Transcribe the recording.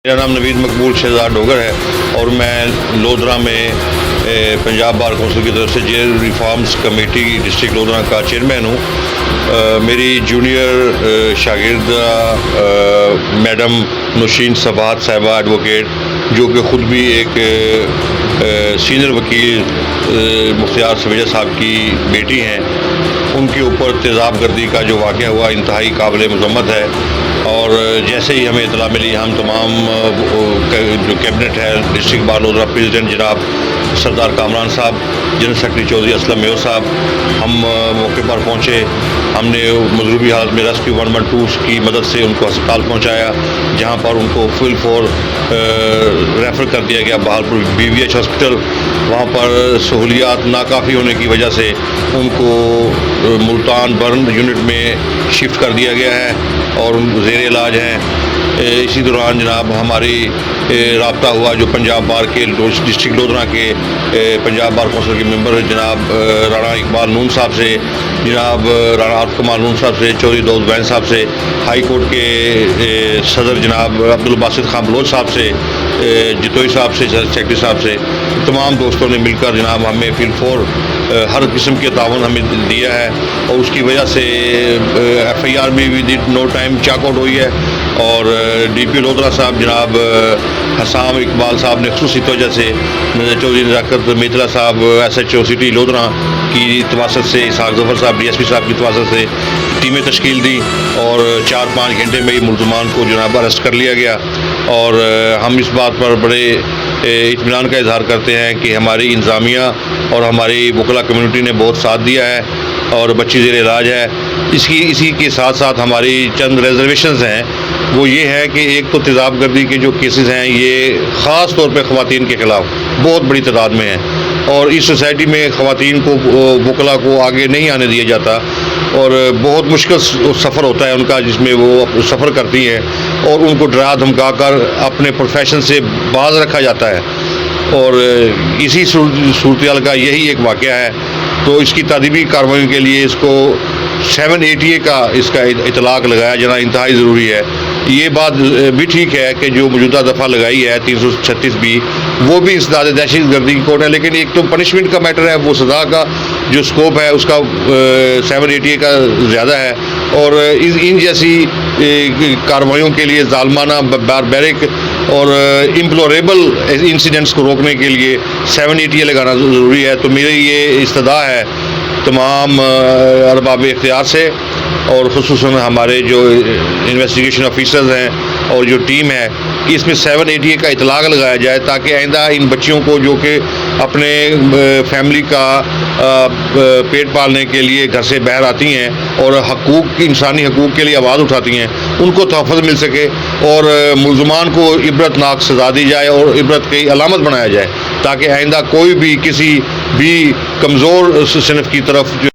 मेरा नाम नवीद मकबूल शहजाद डोगर है और मैं लोधरा में पंजाब बार कौंसिल की तरफ से jail reforms committee district Lodhra का चेयरमैन हूँ। मेरी जूनियर शागिर्द मैडम नौशीन सबात साहिबा एडवोकेट, जो कि ख़ुद भी एक सीनियर वकील मुख्तियार सवेजा साहब की बेटी हैं, उनके ऊपर तेज़ाब गर्दी का जो वाक़या हुआ इंतहाई काबिल मज़म्मत है। और जैसे ही हमें इतला मिली, हम तमाम जो कैबिनेट है, डिस्ट्रिक्ट बार लोधरा प्रेसिडेंट जनाब सरदार कामरान साहब, general secretary Chaudhry Aslam mayor साहब, हम मौके पर पहुँचे। हमने मजरूबी हालत में रेस्क्यू 112 की मदद से उनको अस्पताल पहुँचाया, जहाँ पर उनको फुल फॉर रेफ़र कर दिया गया बहालपुर BVH हॉस्पिटल। वहाँ पर सहूलियात नाकाफ़ी होने की वजह से उनको मुल्तान बर्न यूनिट में शिफ्ट कर दिया गया है और ज़ेर इलाज हैं। इसी दौरान जनाब हमारी रब्ता हुआ जो पंजाब बार के डिस्ट्रिक्ट लोधरा के पंजाब बार कौंसिल के मेंबर जनाब राणा इकबाल नून साहब से, जनाब राणा आरिफ कमाल नून साहब से, चौधरी दाऊद बैन साहब से, हाई कोर्ट के सदर जनाब अब्दुल बासित खान बलोच साहब से, जितोई साहब से, सेक्रेटरी साहब से, तमाम दोस्तों ने मिलकर जनाब हमें फिल फोर हर किस्म के तावन हमें दिया है। और उसकी वजह से FIR में भी नो टाइम चेकआउट हुई है। और DP लोधरा साहब जनाब हसाम इकबाल साहब ने खुसूसी तवज्जो से चौधरी नज़ाकत मिथिला साहब SHO सिटी लोधरा की तवासत से, इसहाक ज़फ़र साहब DSP साहब की तवासत से टीमें तश्कील दी और 4-5 घंटे में ही मुलज़मान को जनाब अरेस्ट कर लिया गया। और हम इस बात पर बड़े इत्मीनान का इजहार करते हैं कि हमारी इंतज़ामिया और हमारी वकला कम्यूनिटी ने बहुत साथ दिया है और बच्ची ज़ेर इलाज है। इसी के साथ साथ हमारी चंद रिजर्वेशंस हैं, वो ये है कि एक तो तेज़ाब गर्दी के जो केसेस हैं, ये ख़ास तौर पे ख़वातीन के ख़िलाफ़ बहुत बड़ी तादाद में हैं और इस सोसाइटी में ख़वातीन को, वकला को आगे नहीं आने दिया जाता और बहुत मुश्किल सफ़र होता है उनका, जिसमें वो सफ़र करती हैं और उनको डरा धमका कर अपने प्रोफेशन से बाज रखा जाता है। और इसी सूरत का यही एक वाक़या है। तो इसकी तादीबी कार्रवाई के लिए इसको 780A का इसका इतलाक़ लगाया जाना इंतहाई ज़रूरी है। ये बात भी ठीक है कि जो मौजूदा दफ़ा लगाई है 336B, वो भी इंसदाद दहशत गर्दी की कोर्ट है, लेकिन एक तो पनिशमेंट का मैटर है, वो सज़ा का जो स्कोप है उसका 780A का ज़्यादा है। और इन जैसी कार्रवाइयों के लिए ज़ालमाना, बारबैरिक और इम्प्लोरेबल इंसिडेंट्स को रोकने के लिए 780A लगाना ज़रूरी है। तो मेरी ये इस्तदा है तमाम अरबाब इख्तियार से और ख़ुसूसन हमारे जो इन्वेस्टिगेशन ऑफिसर्स हैं और जो टीम है कि इसमें 780A का इतलाक़ लगाया जाए, ताकि आइंदा इन बच्चियों को जो कि अपने फैमिली का पेट पालने के लिए घर से बाहर आती हैं और हकूक़, इंसानी हकूक़ के लिए आवाज़ उठाती हैं, उनको तहफ़्फ़ुज़ मिल सके और मुल्ज़मान को इबरतनाक सज़ा दी जाए और इबरत की अलामत बनाया जाए, ताकि आइंदा कोई भी किसी भी कमज़ोर सिनफ़ की तरफ